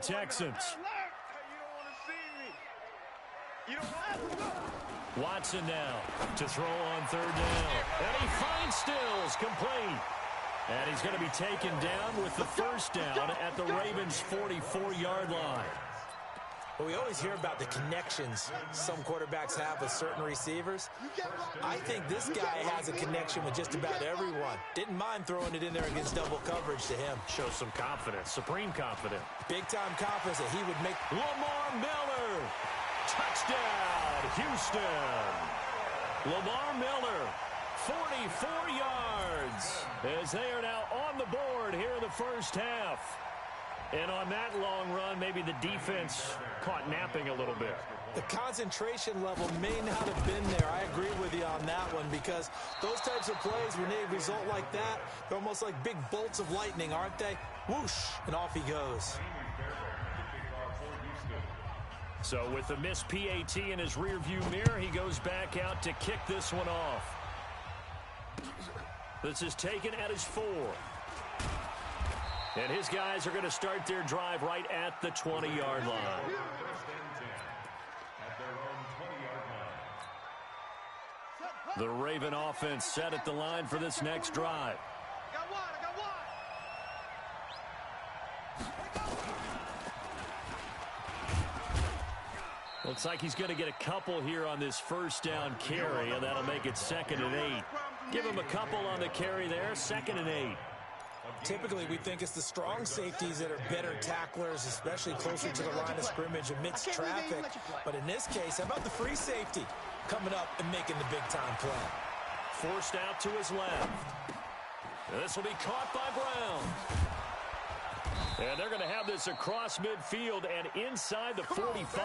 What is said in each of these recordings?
Texans. Watson now to throw on third down. And he finds Stills complete. And he's going to be taken down with the first down at the Ravens' 44-yard line. Well, we always hear about the connections some quarterbacks have with certain receivers. I think this guy has a connection with just about everyone. Didn't mind throwing it in there against double coverage to him. Shows some confidence, supreme confidence. Big-time confidence that he would make. Lamar Miller. Touchdown, Houston. Lamar Miller, 44 yards, as they are now on the board here in the first half. And on that long run, maybe the defense caught napping a little bit. The concentration level may not have been there. I agree with you on that one, because those types of plays, when they result like that, they're almost like big bolts of lightning, aren't they? Whoosh, and off he goes. So with the missed PAT in his rearview mirror, he goes back out to kick this one off. This is taken at his 4. And his guys are going to start their drive right at the 20-yard line. The Raven offense set at the line for this next drive. Looks like he's going to get a couple here on this first down carry, and that'll make it 2nd and 8. Give him a couple on the carry there, 2nd and 8. Typically, we think it's the strong safeties that are better tacklers, especially closer to the line of scrimmage amidst traffic. But in this case, how about the free safety coming up and making the big-time play? Forced out to his left. This will be caught by Brown. And they're going to have this across midfield and inside the 45.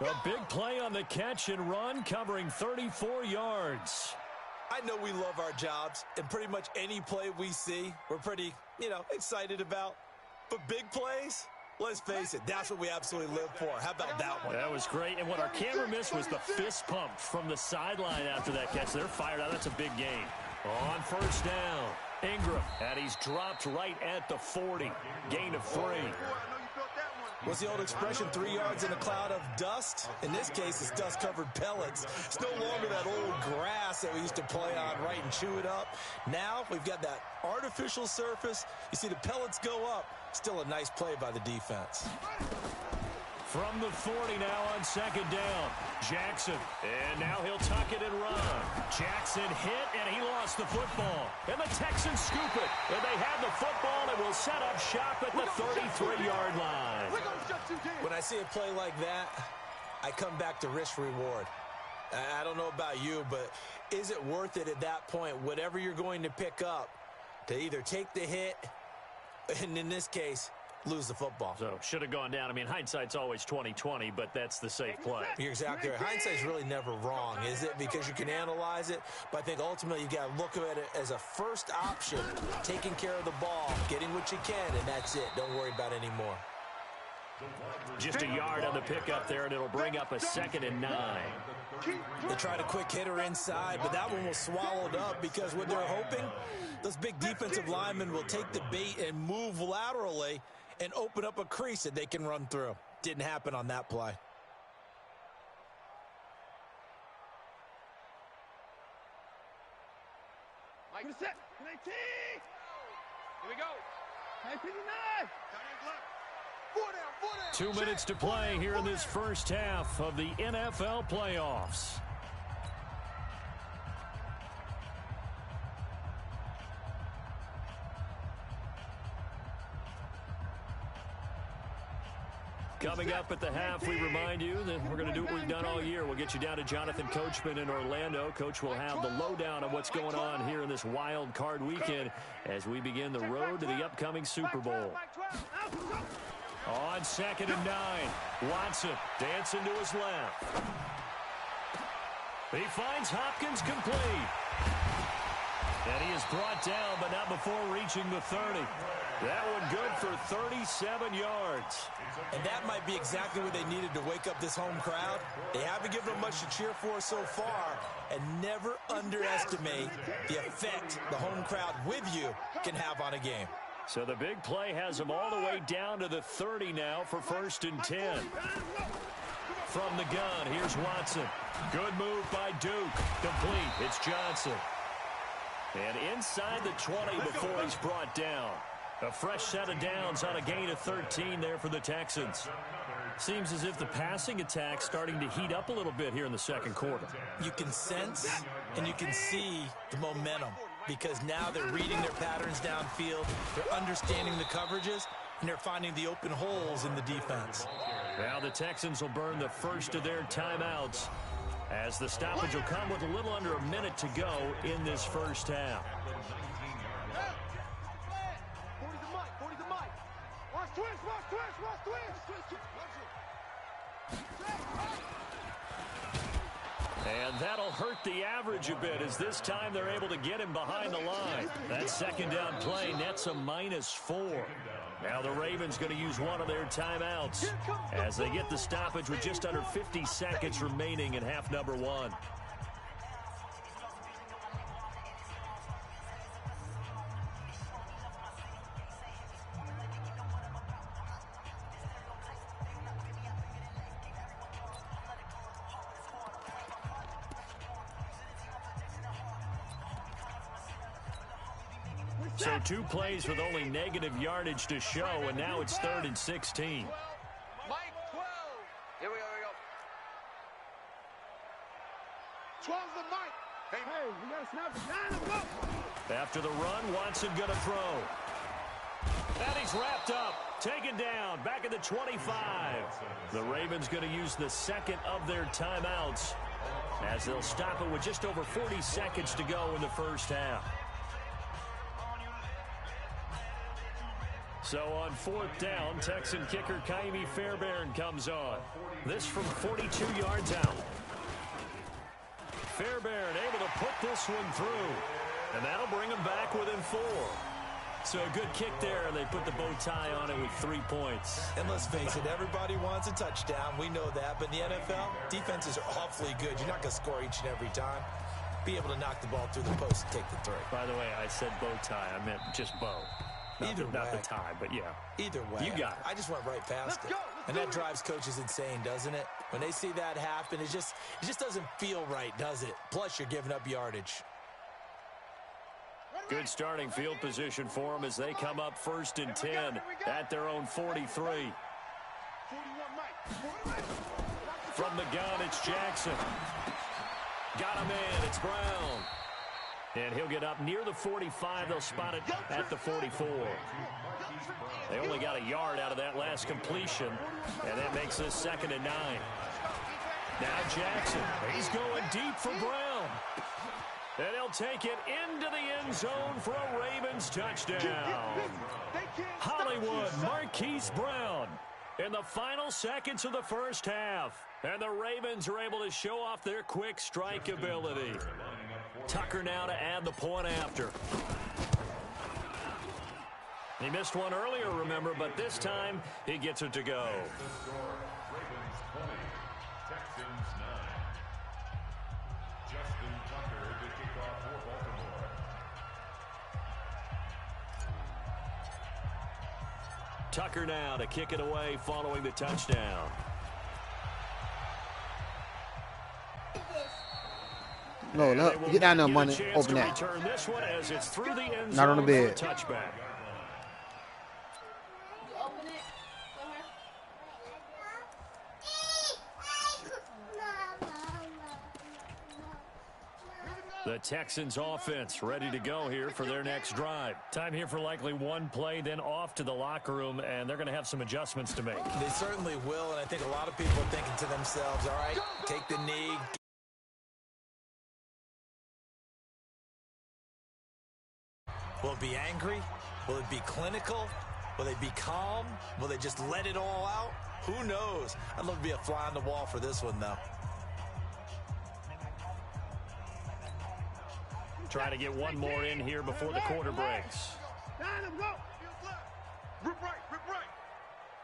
A big play on the catch and run, covering 34 yards. I know we love our jobs, and pretty much any play we see, we're pretty, excited about. But big plays, let's face it, that's what we absolutely live for. How about that one? That was great, and what our camera missed was the fist pump from the sideline after that catch. They're fired out. That's a big gain. On first down, Ingram, and he's dropped right at the 40. Gain of 3. What's the old expression, 3 yards in a cloud of dust? In this case, it's dust-covered pellets. It's no longer that old grass that we used to play on, right, and chew it up. Now we've got that artificial surface. You see the pellets go up. Still a nice play by the defense. From the 40 now on 2nd down, Jackson. And now he'll tuck it and run. Jackson hit, and he lost the football. And the Texans scoop it. And they have the football and will set up shop at the 33-yard line. When I see a play like that, I come back to risk-reward. I don't know about you, but is it worth it at that point, whatever you're going to pick up, to either take the hit, and in this case, lose the football? So, should have gone down. I mean, hindsight's always 20/20, but that's the safe play. You're exactly right. Hindsight's really never wrong, is it? Because you can analyze it, but I think ultimately you got to look at it as a first option, taking care of the ball, getting what you can, and that's it. Don't worry about any more. Just a yard on the pickup there, and it'll bring up a 2nd and 9. They tried a quick hitter inside, but that one was swallowed up because what they're hoping, those big defensive linemen will take the bait and move laterally and open up a crease that they can run through. Didn't happen on that play. Mike, set. 19. Here we go. 19-9. 2 minutes to play here in this first half of the NFL playoffs. Coming up at the half, we remind you that we're going to do what we've done all year. We'll get you down to Jonathan Coachman in Orlando. Coach will have the lowdown on what's going on here in this wild card weekend as we begin the road to the upcoming Super Bowl. On 2nd and 9, Watson dancing to his left. He finds Hopkins complete. And he is brought down, but not before reaching the 30. That one good for 37 yards. And that might be exactly what they needed to wake up this home crowd. They haven't given them much to cheer for so far. And never underestimate the effect the home crowd with you can have on a game. So the big play has them all the way down to the 30 now for 1st and 10. From the gun, here's Watson. Good move by Duke. Complete. It's Johnson. And inside the 20 before he's brought down. A fresh set of downs on a gain of 13 there for the Texans. Seems as if the passing attack's starting to heat up a little bit here in the second quarter. You can sense and you can see the momentum because now they're reading their patterns downfield, they're understanding the coverages, and they're finding the open holes in the defense. Now the Texans will burn the first of their timeouts as the stoppage will come with a little under a minute to go in this first half. And that'll hurt the average a bit as this time they're able to get him behind the line. That second down play nets a -4. Now the Ravens going to use one of their timeouts as they get the stoppage with just under 50 seconds remaining in half number 1. So 2 plays with only negative yardage to show, and now it's 3rd and 16. Mike 12. Here we go. 12's the Mike. Hey, we got to snap it down. After the run, Watson going to throw. And he's wrapped up. Taken down. Back at the 25. The Ravens going to use the second of their timeouts as they'll stop it with just over 40 seconds to go in the first half. So on 4th down, Texan kicker Kaimi Fairbairn comes on. This from 42 yards out. Fairbairn able to put this one through. And that'll bring him back within 4. So a good kick there, and they put the bow tie on it with 3 points. And let's face it, everybody wants a touchdown. We know that. But in the NFL, defenses are awfully good. You're not going to score each and every time. Be able to knock the ball through the post and take the 3. By the way, I said bow tie. I meant just bow. Not the tie, but yeah. Either way. You got it. I just went right past it. And that drives coaches insane, doesn't it? When they see that happen, it just doesn't feel right, does it? Plus, you're giving up yardage. Good starting field position for them as they come up 1st and 10 at their own 43. From the gun, it's Jackson. Got him in. It's Brown. And he'll get up near the 45. They'll spot it at the 44. They only got a yard out of that last completion, and that makes this 2nd and 9. Now Jackson. He's going deep for Brown. And he'll take it into the end zone for a Ravens touchdown. Hollywood Marquise Brown in the final seconds of the first half. And the Ravens are able to show off their quick strike ability. Tucker now to add the point after. He missed one earlier, remember, but this time he gets it to go. Ravens 20, Texans 9. Justin Tucker to kick off for Baltimore. Tucker now to kick it away following the touchdown. No, get down there, money. Open that. This one as it's through the end Not on the bed. Touchback. The Texans offense ready to go here for their next drive. Time here for likely one play, then off to the locker room, and they're going to have some adjustments to make. They certainly will, and I think a lot of people are thinking to themselves, all right, take the knee. Will it be angry? Will it be clinical? Will they be calm? Will they just let it all out? Who knows? I'd love to be a fly on the wall for this one, though. Trying to get one more in here before the quarter breaks. Rip right.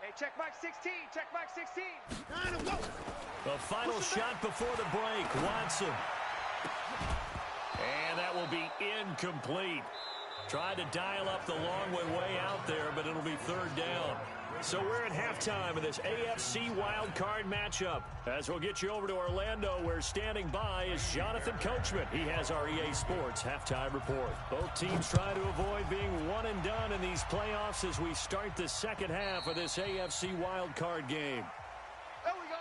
Hey, check back 16. Check back 16. The final shot before the break. Watson. And that will be incomplete. Tried to dial up the long way out there, but it'll be third down. So we're at halftime of this AFC wildcard matchup. As we'll get you over to Orlando, where standing by is Jonathan Coachman. He has our EA Sports halftime report. Both teams try to avoid being one and done in these playoffs as we start the second half of this AFC wildcard game. There we go.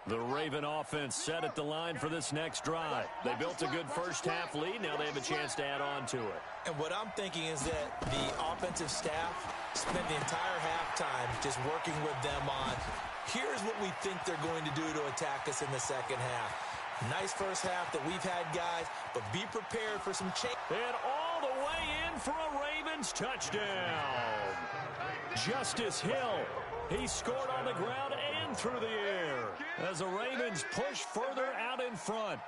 The Raven offense set at the line for this next drive. They built a good first half lead. Now they have a chance to add on to it. And what I'm thinking is that the offensive staff spent the entire halftime just working with them on, here's what we think they're going to do to attack us in the second half. Nice first half that we've had, guys, but be prepared for some change. And all the way in for a Ravens touchdown. Justice Hill. He scored on the ground and through the air as the Ravens push further out in front.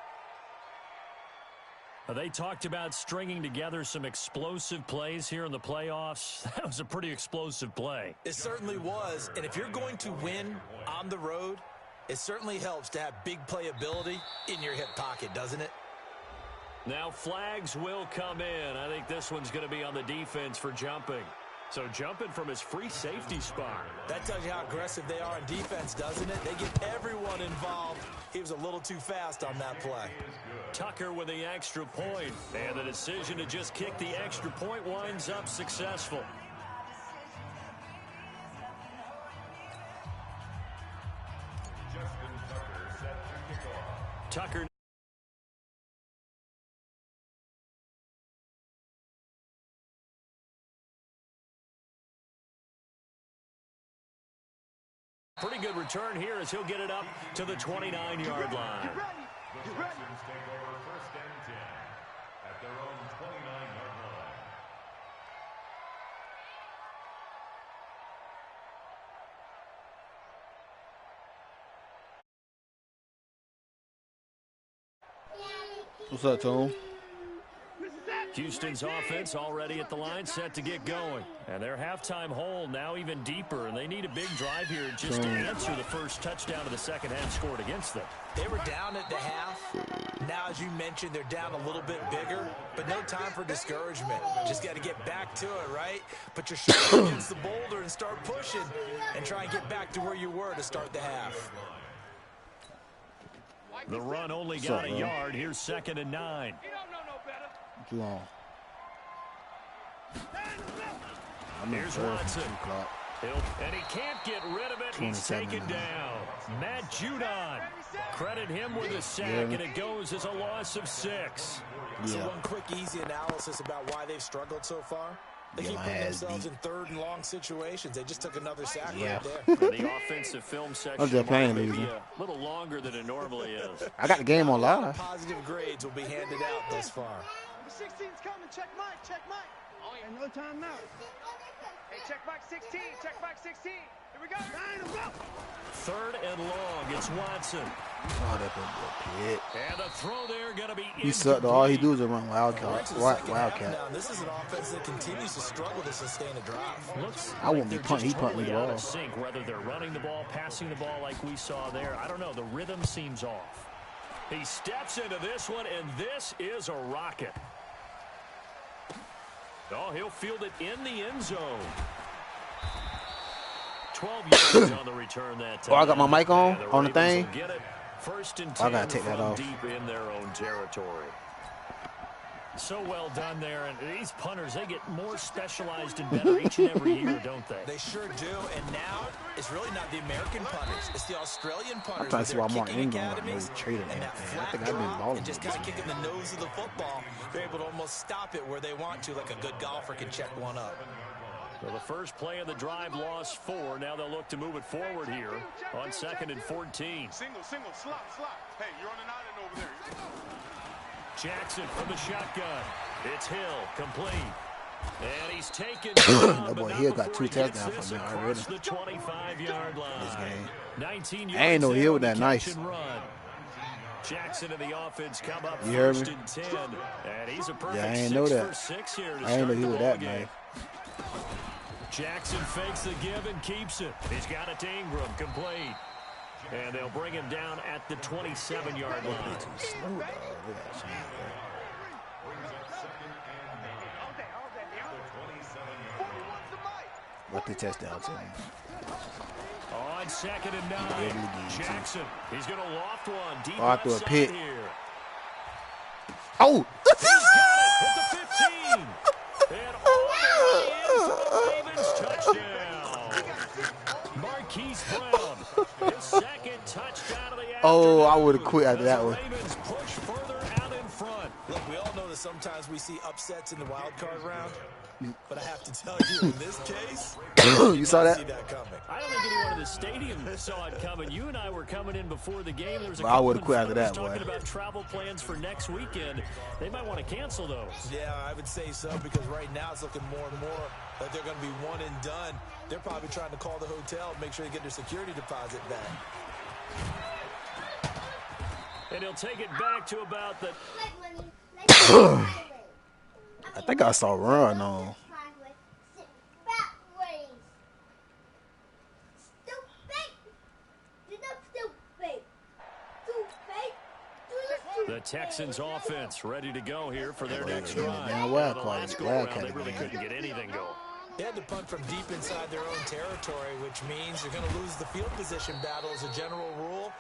They talked about stringing together some explosive plays here in the playoffs. That was a pretty explosive play. It certainly was, and if you're going to win on the road, it certainly helps to have big playability in your hip pocket, doesn't it? Now flags will come in. I think this one's going to be on the defense for jumping. So jumping from his free safety spot. That tells you how aggressive they are on defense, doesn't it? They get everyone involved. He was a little too fast on that play. Tucker with the extra point. And the decision to just kick the extra point winds up successful. Justin Tucker set to kick off. Tucker. Pretty good return here as he'll get it up to the 29-yard line. The Texans take over first and 10 at their own 29-yard line. What's up, Tom? Houston's offense already at the line, set to get going. And their halftime hole now even deeper, and they need a big drive here just to answer the first touchdown of the second half scored against them. They were down at the half. Now, as you mentioned, they're down a little bit bigger, but no time for discouragement. Just got to get back to it, right? Put your shoulder against the boulder and start pushing and try and get back to where you were to start the half. The run only got a yard. Here's 2nd and 9. Long. Here's Watson. And he can't get rid of it. He's taken down. Matt Judon. Credit him with a sack, and it goes as a loss of 6. So one quick, easy analysis about why they've struggled so far. They keep putting themselves in third and long situations. They just took another sack right there. The offensive film section maybe a little longer than it normally is. I got the game on live. Positive grades will be handed out thus far. 16's coming. Check Mike. Check Mike. Oh, yeah. No time now. Hey, check Mike 16. Check Mike 16. Here we go. 9 go. 3rd and long. It's Watson. Oh, that been good. And the throw there going to be He sucked. All he do is run wildcat. Now, this is an offense that continues to struggle to sustain a drive. I won't be punting. He punting the ball. Sync, whether they're running the ball, passing the ball like we saw there. I don't know. The rhythm seems off. He steps into this one, and this is a rocket. Oh, he'll field it in the end zone. 12 yards on the return that time. Oh, I got my mic on the thing. Get it. 1st and 10 I gotta take that off. Deep in their own territory. So well done there, and these punters, they get more specialized and better each and every year, don't they? They sure do, and now it's really not the American punters. It's the Australian punters. I'm trying to see why Mark Ingram academies no traded and that I flat think I've been drop balling and just kind of kicking the nose of the football. They're able to almost stop it where they want to, like a good golfer can check one up. So the first play of the drive lost 4. Now they'll look to move it forward here on 2nd and 14. Single, slot. Hey, you're on an island over there. Jackson from the shotgun. It's Hill, complete. And he's taken. That boy Hill got 2 touchdowns from me already. The 25-yard line. This game. 19 I ain't know Hill was that nice. Jackson and the offense come up You heard first me? and 10. And he's a perfect Yeah, I ain't know 6 that. for 6 here to I ain't know start he the was that ballgame. nice. Jackson fakes the give and keeps it. He's got it to Ingram, complete. And they'll bring him down at the 27-yard line. Slow, dog. Look at that. What the touchdown to him? On 2nd and 9, Jackson. He's going to loft one deep Oh, I left threw a side pick. here. Oh! He's got it at the 15. And all the way in for a Ravens touchdown. Marquise Brown, his 2nd touchdown of the afternoon. Oh, I would have quit after that As the one. Ravens push further out in front. Look, we all know that sometimes we see upsets in the wild card round. But I have to tell you, in this case, You saw I that? see that coming. I don't think anyone in the stadium saw it coming. You and I were coming in before the game. There was a Well, I couple would've in quit front after of us that, boy. talking about travel plans for next weekend. They might want to cancel those. Yeah, I would say so, because right now it's looking more and more like they're going to be one and done. They're probably trying to call the hotel and make sure they get their security deposit back. And he'll take it back to about the... I think I saw Run on. The Texans offense ready to go here for their next yeah, drive. man, wild The card, last go wild around, they card, really man. couldn't get anything going. They had to punt from deep inside their own territory, which means they're going to lose the field position battle as a general rule.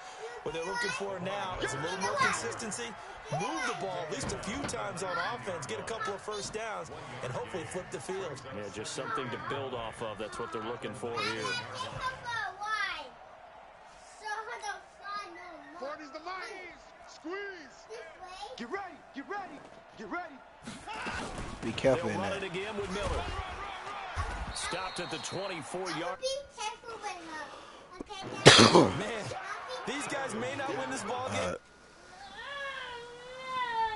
What they're looking for now is a little more consistency, move the ball at least a few times on offense, get a couple of first downs, and hopefully flip the field. Yeah, just something to build off of. That's what they're looking for here. 40's the line. Squeeze. Get ready. Get ready. Get ready. Be careful They'll in run that. it again with Miller. Stopped at the 24-yard. Man, these guys may not win this ball game.